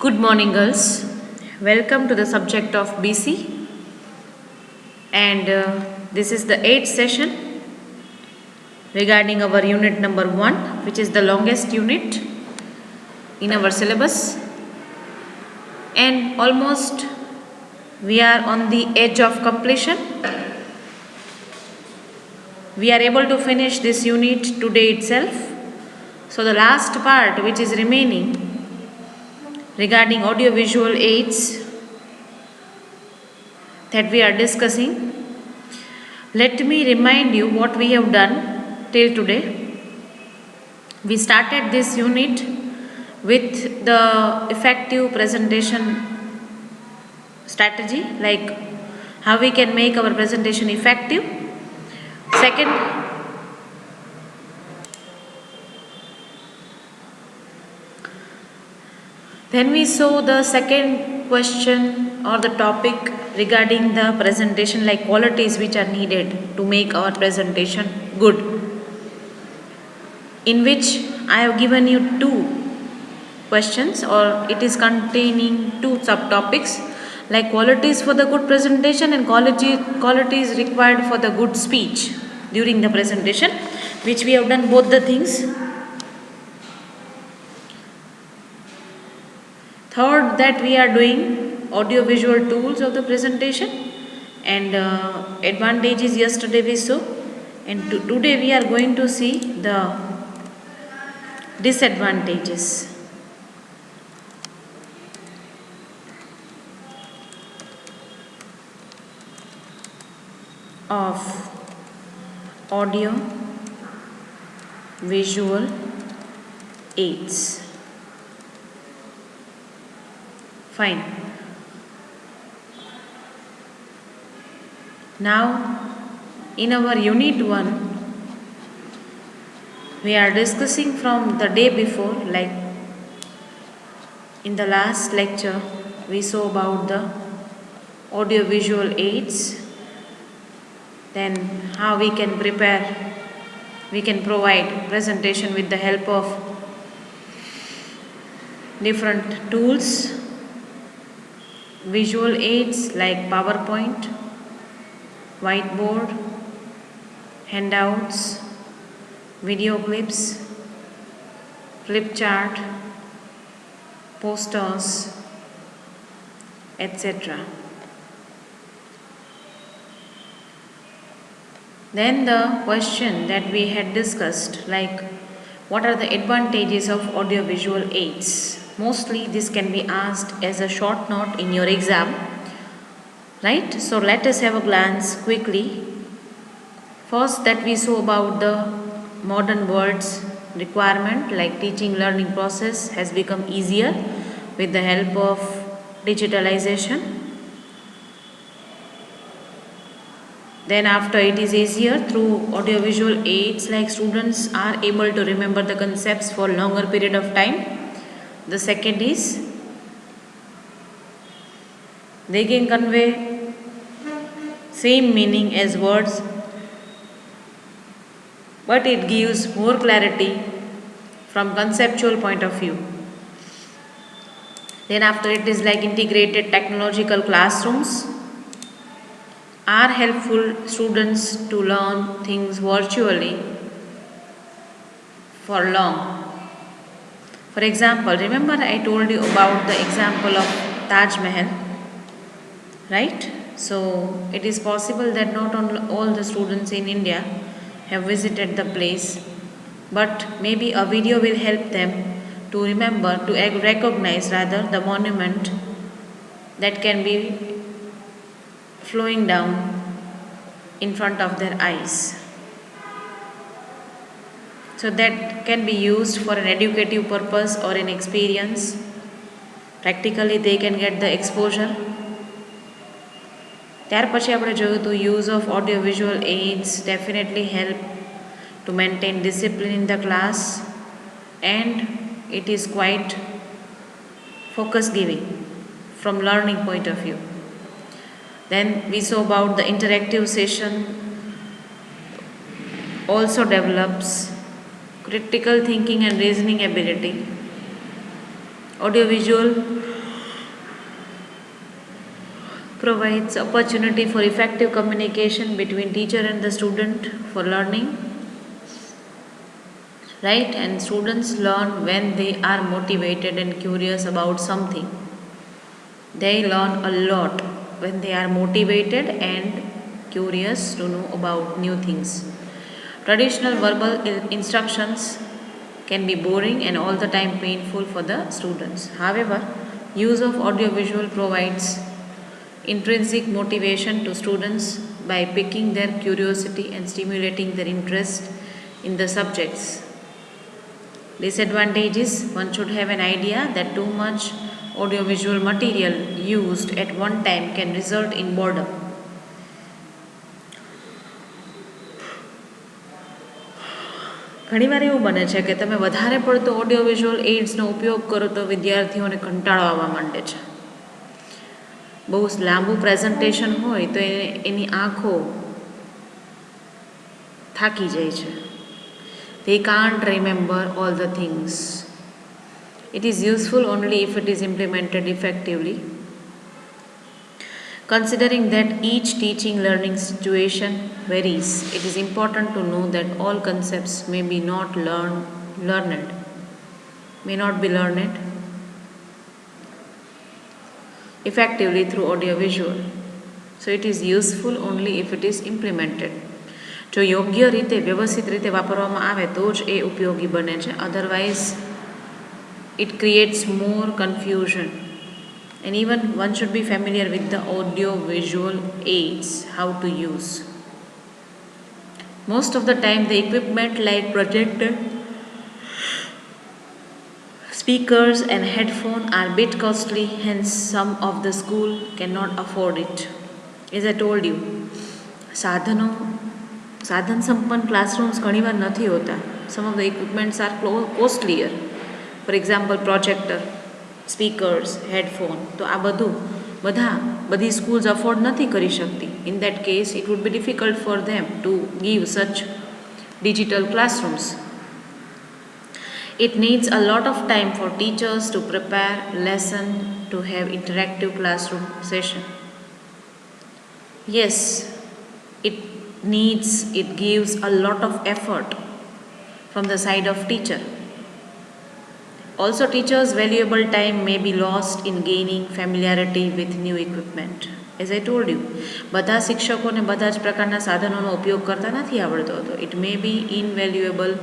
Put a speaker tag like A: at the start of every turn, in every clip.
A: Good morning, girls. Welcome to the subject of BC, and this is the 8th session regarding our unit number 1, which is the longest unit in our syllabus. And almost we are on the edge of completion. We are able to finish this unit today itself. So, the last part which is remaining regarding audiovisual aids that we are discussing. Let me remind you what we have done till today. We started this unit with the effective presentation strategy, like how we can make our presentation effective. Second, then we saw the second question or the topic regarding the presentation, like qualities which are needed to make our presentation good, in which I have given you two questions, or it is containing two subtopics, like qualities for the good presentation and qualities required for the good speech during the presentation, which we have done both the things. Third, that we are doing audiovisual tools of the presentation, and advantages yesterday we saw, and today we are going to see the disadvantages. Of audio visual aids. Fine. Now, in our unit 1, we are discussing from the day before, like in the last lecture, we saw about the audiovisual aids, then how we can provide presentation with the help of different tools, visual aids like PowerPoint, whiteboard, handouts, video clips, flip chart, posters, etc. Then the question that we had discussed, like what are the advantages of audiovisual aids? Mostly this can be asked as a short note in your exam, right? So let us have a glance quickly. First, that we saw about the modern world's requirement, like teaching learning process has become easier with the help of digitalization. Then after, it is easier through audiovisual aids, like students are able to remember the concepts for longer period of time. The second is they can convey same meaning as words, but it gives more clarity from conceptual point of view. Then after, it is like integrated technological classrooms are helpful students to learn things virtually for long. For example, remember I told you about the example of Taj Mahal, right? So it is possible that not all the students in India have visited the place, but maybe a video will help them to remember, to recognize rather, the monument that can be flowing down in front of their eyes. So that can be used for an educative purpose or an experience. Practically they can get the exposure. ત્યાર પછી આપણે જોયું તો use of audiovisual aids definitely help to maintain discipline in the class, and it is quite focus giving from learning point of view. Then we saw about the interactive session also develops critical thinking and reasoning ability. Audiovisual provides opportunity for effective communication between teacher and the student for learning, right? And students learn when they are motivated and curious about something. They learn a lot when they are motivated and curious to know about new things. Traditional verbal instructions can be boring and all the time painful for the students. However, use of audiovisual provides intrinsic motivation to students by piquing their curiosity and stimulating their interest in the subjects. Disadvantage is one should have an idea that too much audiovisual material used at one time can result in boredom. ઘણીવાર એવું બને છે કે તમે વધારે પડતો audio visual એડ્સનો ઉપયોગ કરો તો વિદ્યાર્થીઓને કંટાળો આવવા માંડે છે. બહુ લાંબુ પ્રેઝન્ટેશન હોય તો એની આંખો થાકી જાય છે. They can't remember all the things. It is useful only if it is implemented effectively. Considering that each teaching learning situation varies, it is important to know that all concepts may not be learned effectively through audiovisual. So it is useful only if it is implemented. જો યોગ્ય રીતે વ્યવસ્થિત રીતે વાપરવામાં આવે તો જ એ ઉપયોગી બને છે. Otherwise it creates more confusion. And even one should be familiar with the audio visual aids, how to use. Most of the time the equipment like projector, speakers and headphone are bit costly, hence some of the school cannot afford it. As I told you, સાધન સંપન્ન classrooms ઘણીવાર નથી હોતા. Some of the equipments are costlier. For example, projector, speakers, headphone. તો આ બધી schools afford નથી કરી શકતી. In that case, it would be difficult for them to give such digital classrooms. It needs a lot of time for teachers to prepare lesson to have interactive classroom session. Yes, it gives a lot of effort from the side of teacher. Also, teachers' valuable time may be lost in gaining familiarity with new equipment. As I told you, બધા શિક્ષકોને બધા જ પ્રકારના સાધનોનો ઉપયોગ કરતા નથી આવડતો હતો. It may be invaluable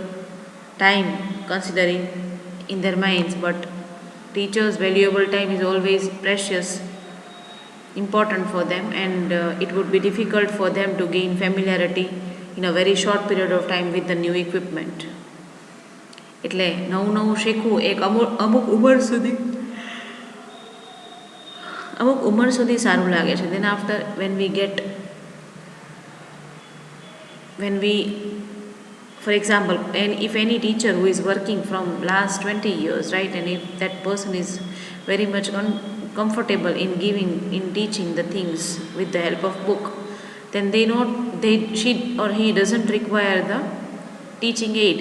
A: time considering in their minds, but teachers' valuable time is always precious, important for them, and it would be difficult for them to gain familiarity in a very short period of time with the new equipment. એટલે નવું શીખવું એક અમુક ઉંમર સુધી સારું લાગે છે. Then after when we for example, and if any teacher who is working from last 20 years, right, and if that person is very much comfortable in teaching the things with the help of book, then she or he doesn't require the teaching aid.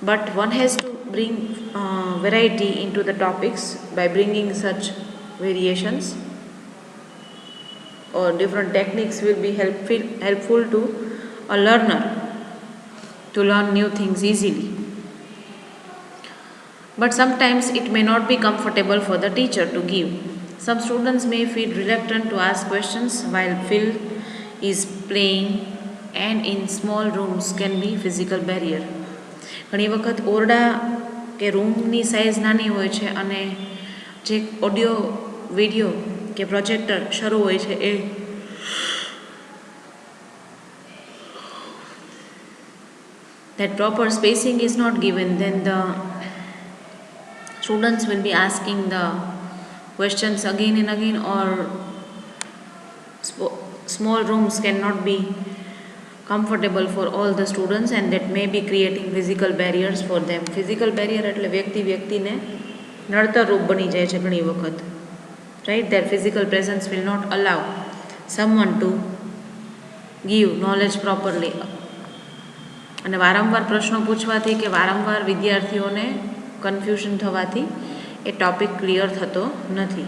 A: But one has to bring variety into the topics by bringing such variations, or different techniques will be helpful to a learner to learn new things easily. But sometimes it may not be comfortable for the teacher to give. Some students may feel reluctant to ask questions while Phil is playing, and in small rooms can be physical barrier. ઘણી વખત ઓરડા કે રૂમની size નાની હોય છે અને જે ઓડિયો વિડીયો કે પ્રોજેક્ટર શરૂ હોય છે that proper spacing is not given, then the students will be asking the questions again and again, or small rooms cannot be comfortable for all the students, and that may be creating physical barriers for them. Physical barrier એટલે વ્યક્તિને નડતરરૂપ બની જાય છે ઘણી વખત, right? Their physical presence will not allow someone to give knowledge properly. અને વારંવાર પ્રશ્નો પૂછવાથી કે વારંવાર વિદ્યાર્થીઓને કન્ફ્યુઝન થવાથી એ ટોપિક ક્લિયર થતો નથી.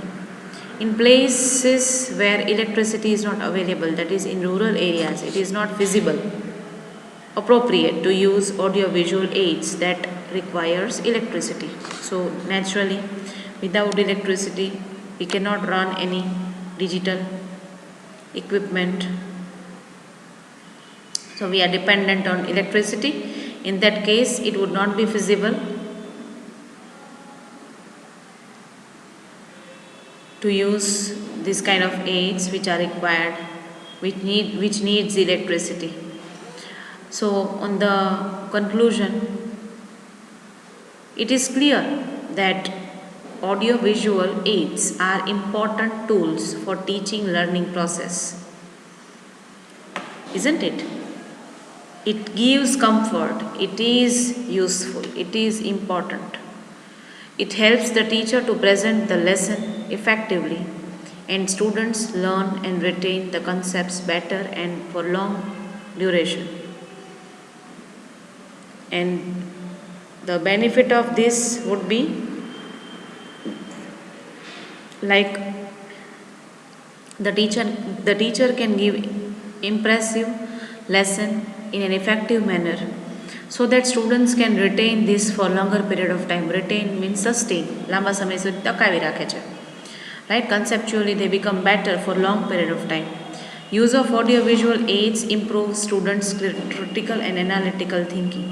A: In places where electricity is not available, that is in rural areas, it is not feasible, appropriate to use audio-visual aids that requires electricity. So naturally, without electricity, we cannot run any digital equipment. So we are dependent on electricity. In that case, it would not be feasible to use this kind of aids which are required, which needs electricity. So on the conclusion, it is clear that audio visual aids are important tools for teaching learning process, isn't it? It gives comfort, it is useful, it is important. It helps the teacher to present the lesson effectively, and students learn and retain the concepts better and for long duration. And the benefit of this would be like the teacher can give impressive lesson in an effective manner so that students can retain this for longer period of time. Retain means sustain, લાંબા સમય સુધી ટકાવી રાખે છે, right? Conceptually they become better for long period of time. Use of audio visual aids improves students critical and analytical thinking.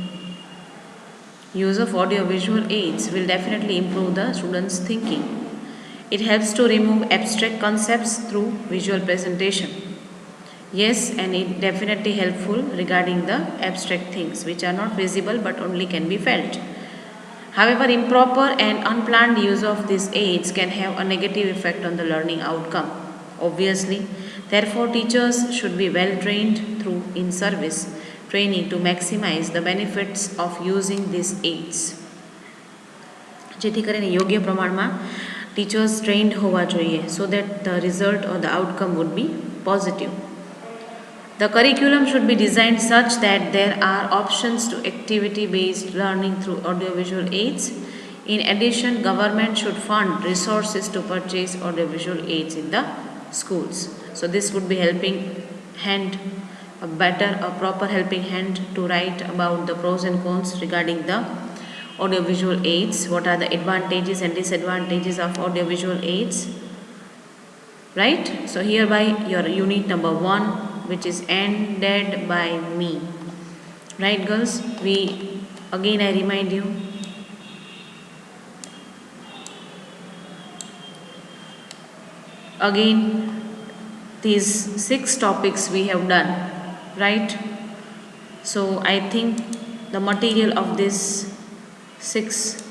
A: Use of audio visual aids will definitely improve the students thinking. It helps to remove abstract concepts through visual presentation. Yes, and it definitely helpful regarding the abstract things which are not visible but only can be felt. However, improper and unplanned use of these aids can have a negative effect on the learning outcome. Obviously, therefore teachers should be well trained through in-service training to maximize the benefits of using these aids. જેથી કરીને યોગ્ય પ્રમાણમાં teachers trained હોવા જોઈએ so that the result or the outcome would be positive. The curriculum should be designed such that there are options to activity-based learning through audiovisual aids. In addition, government should fund resources to purchase audiovisual aids in the schools. So this would be helping hand, a proper helping hand to write about the pros and cons regarding the audiovisual aids. What are the advantages and disadvantages of audiovisual aids? Right? So hereby your unit number 1, which is ended by me. Right, girls? I remind you. Again, these 6 topics we have done, right? So I think the material of this 6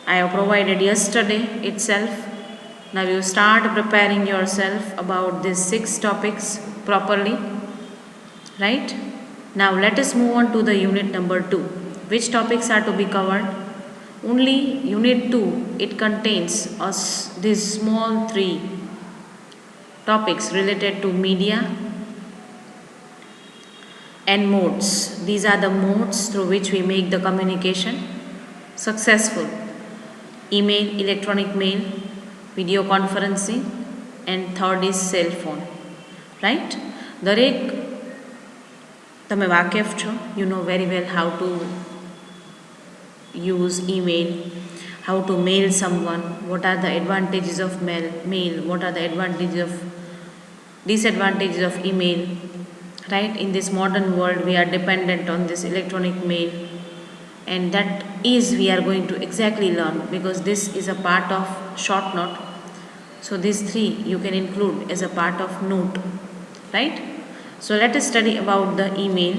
A: I have provided yesterday itself. Now you start preparing yourself about these 6 topics properly, right? Now let us move on to the unit number 2. Which topics are to be covered? Only unit 2, it contains these small 3 topics related to media and modes. These are the modes through which we make the communication successful. Email, electronic mail, video conferencing, and third is cell phone, right? દરેક તમે વાકેફ છો, you know very well how to use email, how to mail someone, what are the advantages of mail, what are the disadvantages of email, right? In this modern world we are dependent on this electronic mail, and that is we are going to exactly learn because this is a part of short note. So these 3 you can include as a part of note, right? So let us study about the email.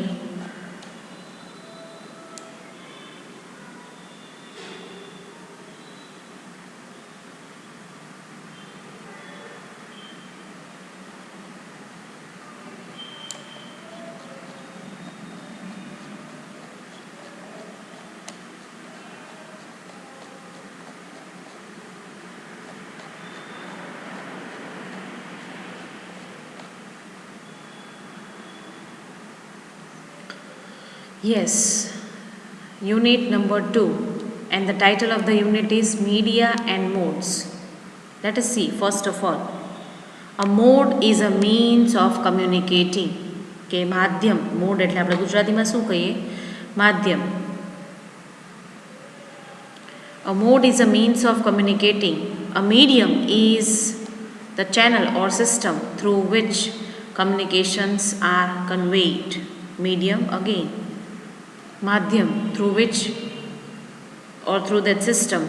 A: Yes, unit number 2, and the title of the unit is Media and Modes. Let us see first of all. A mode is a means of communicating. કે માધ્યમ, mode એટલે આપણે ગુજરાતીમાં શું કહીએ? માધ્યમ. A mode is a means of communicating. A medium is the channel or system through which communications are conveyed. Medium again. Madhyam, through which or through that system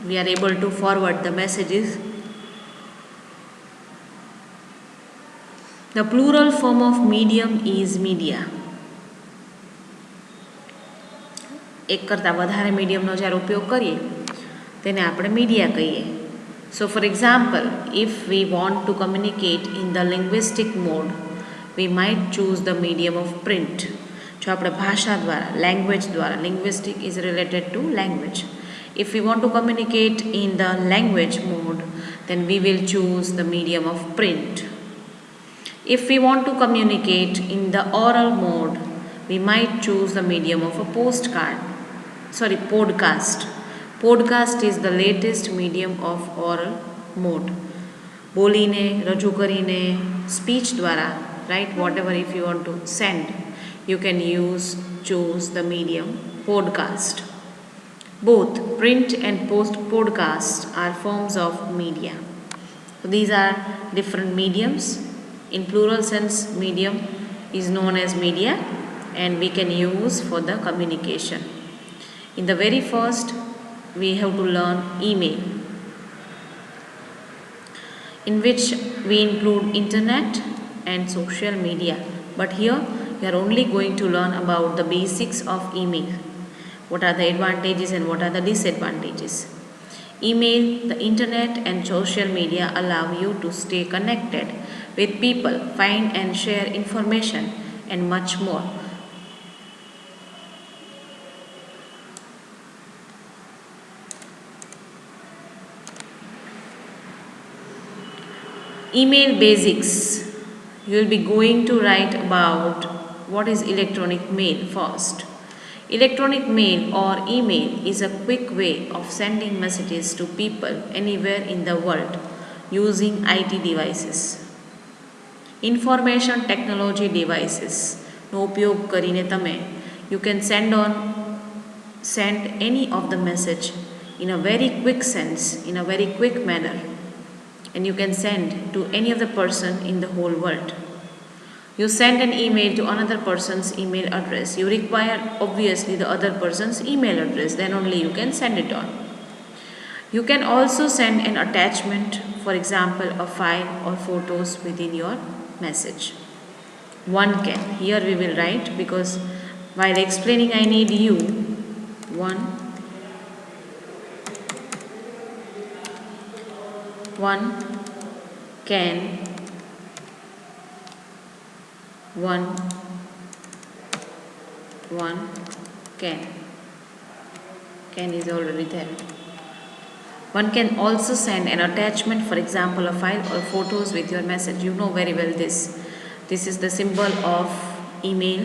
A: we are able to forward the messages. The plural form of medium is media. એક કરતાં વધારે મીડિયમનો જ્યારે ઉપયોગ કરીએ તેને આપણે media કહીએ. So for example, if we want to communicate in the linguistic mode, we might choose the medium of print. જો આપણે ભાષા દ્વારા, લેંગ્વેજ દ્વારા, linguistic is related to language. If we want to communicate in the language mode, then we will choose the medium of print. If we want to communicate in the oral mode, we might choose the medium of a podcast. Podcast is the latest medium of oral mode. બોલીને, રજૂ કરીને, speech દ્વારા, right, whatever if you want to send, you can choose the medium podcast. Both print and podcast are forms of media. So these are different mediums. In plural sense, medium is known as media and we can use for the communication. In the very first, we have to learn email, in which we include internet and social media. But here we are only going to learn about the basics of email. What are the advantages and what are the disadvantages? Email, the internet and social media allow you to stay connected with people, find and share information and much more. Email basics. You will be going to write about what is electronic mail first. Electronic mail or email is a quick way of sending messages to people anywhere in the world using IT devices. Information technology devices નો ઉપયોગ કરીને તમે you can send any of the message in a very quick sense, in a very quick manner, and you can send to any other person in the whole world. You send an email to another person's email address. You require obviously the other person's email address, then only you can send it on. You can also send an attachment, for example a file or photos within your message. One can, here we will write because while explaining I need you. One can, one can is already there. One can also send an attachment, for example a file or photos with your message. You know very well this. This is the symbol of email.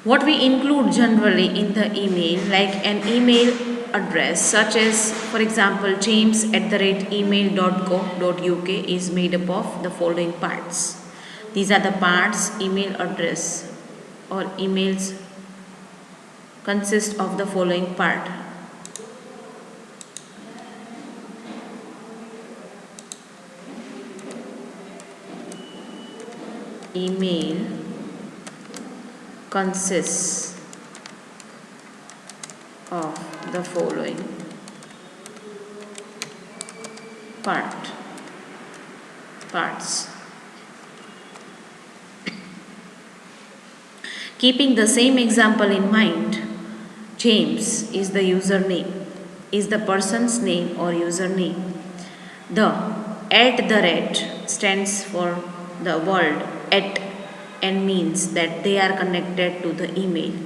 A: What we include generally in the email, like an email address such as, for example, james@email.co.uk is made up of the following parts. These are the parts. Email address or emails consist of the following part. Email consists of the following parts. Keeping the same example in mind, James is the username, is the person's name or username. The @ stands for the word at and means that they are connected to the email.co.uk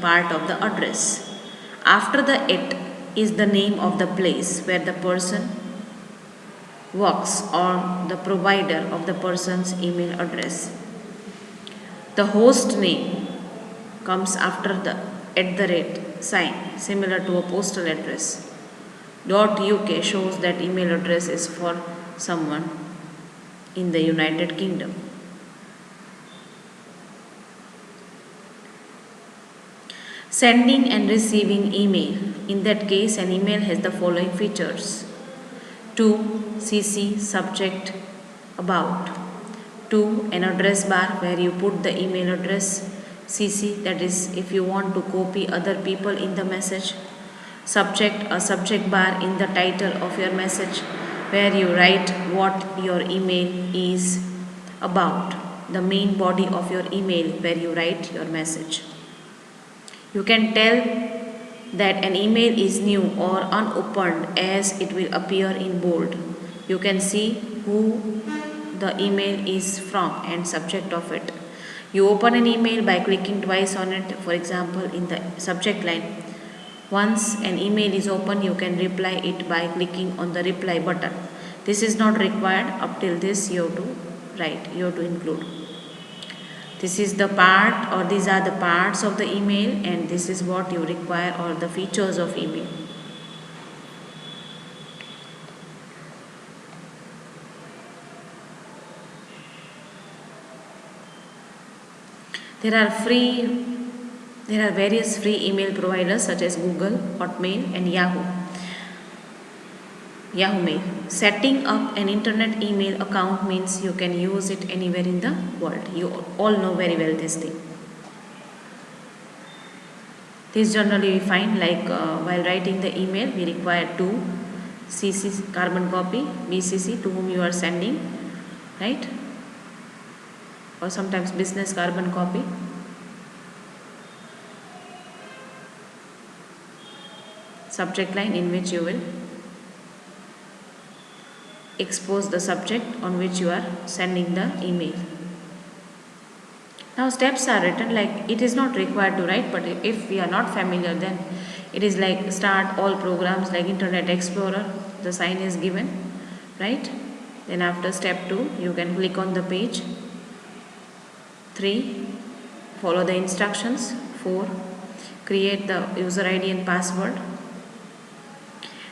A: part of the address. After the @ is the name of the place where the person works or the provider of the person's email address. The host name comes after the sign, similar to a postal address. .uk shows that email address is for someone in the United Kingdom. Sending and receiving email. In that case, an email has the following features. 2. CC subject about. 2. An address bar where you put the email address. CC, that is if you want to copy other people in the message. Subject, a subject bar in the title of your message where you write what your email is about. The main body of your email where you write your message. You can tell that an email is new or unopened as it will appear in bold. You can see who the email is from and subject of it. You open an email by clicking twice on it, for example in the subject line. Once an email is open, you can reply it by clicking on the reply button. This is not required. Up till this you have to write, you have to include. This is the part, or these are the parts of the email, and this is what you require, or the features of email. There are various free email providers such as Google, Hotmail and Yahoo Mail. Setting up an internet email account means you can use it anywhere in the world. You all know very well this thing. This generally we find while writing the email we require 2 CC carbon copy, BCC to whom you are sending, right? Or sometimes business carbon copy. Subject line in which you will expose the subject on which you are sending the email. Now steps are written, like it is not required to write, but if we are not familiar, then it is like start all programs like Internet Explorer, the sign is given, right? Then after step 2 you can click on the page. 3. Follow the instructions. 4. Create the user ID and password.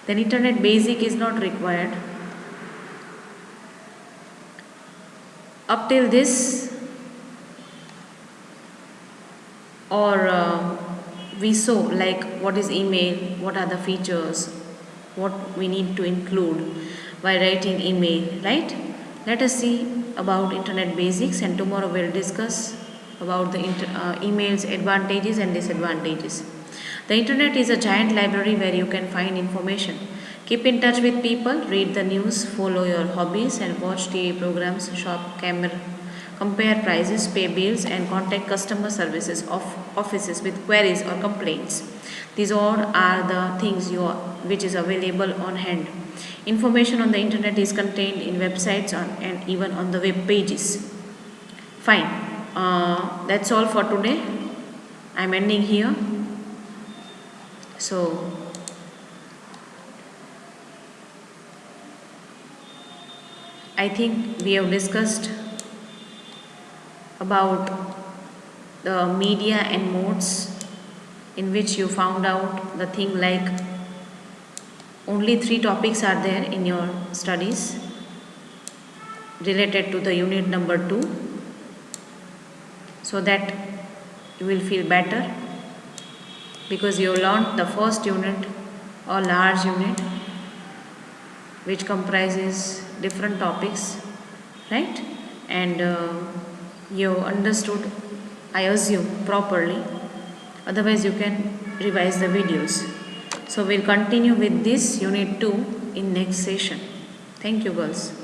A: Then Internet Basic is not required. Up till this, or we saw like what is email, what are the features, what we need to include while writing email, right? Let us see about Internet Basics, and tomorrow we'll discuss about the email's advantages and disadvantages. The Internet is a giant library where you can find information. Keep in touch with people, read the news, follow your hobbies and watch TV programs, shop, compare prices, pay bills and contact customer services of offices with queries or complaints. These all are the things which is available on hand. Information on the internet is contained in websites and even on the web pages. Fine. That's all for today. I'm ending here. So I think we have discussed about the media and modes, in which you found out the thing like only 3 topics are there in your studies related to the unit number 2, so that you will feel better, because you learned the first unit or large unit which comprises different topics, right? And you understood, I assume, properly. Otherwise you can revise the videos. So we'll continue with this unit 2 in next session. Thank you girls.